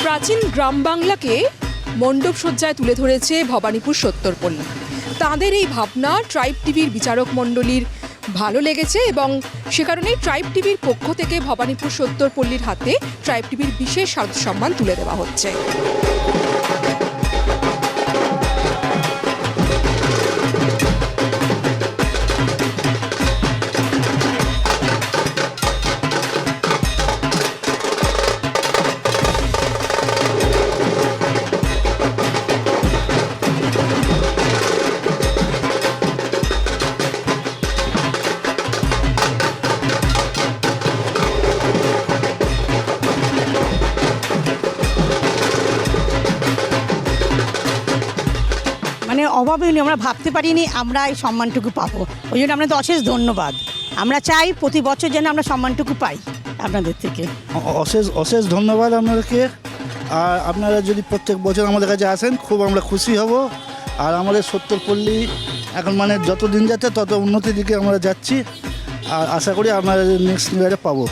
প্রাচীন গ্রাম বাংলাকে মণ্ডপ সজ্জায় তুলে ধরেছে ভবানীপুর সত্তরপল্লী। তাঁদের এই ভাবনা ট্রাইব টিভির বিচারক মণ্ডলীর ভালো লেগেছে এবং সে কারণেই ট্রাইব টিভির পক্ষ থেকে ভবানীপুর সত্তরপল্লীর হাতে ট্রাইব টিভির বিশেষ সম্মান তুলে দেওয়া হচ্ছে। মানে অভাবনীয়, আমরা ভাবতে পারিনি আমরা এই সম্মানটুকু পাবো। ওই জন্য আপনাদের অশেষ ধন্যবাদ। আমরা চাই প্রতি বছর যেন আমরা সম্মানটুকু পাই আপনাদের থেকে। অশেষ অশেষ ধন্যবাদ আপনাদেরকে। আর আপনারা যদি প্রত্যেক বছর আমাদের কাছে আসেন খুব আমরা খুশি হব। আর আমাদের সত্তরপল্লী এখন মানে যত দিন যাচ্ছে তত উন্নতির দিকে আমরা যাচ্ছি। আর আশা করি আপনারা নেক্সট ইয়ারে পাবো।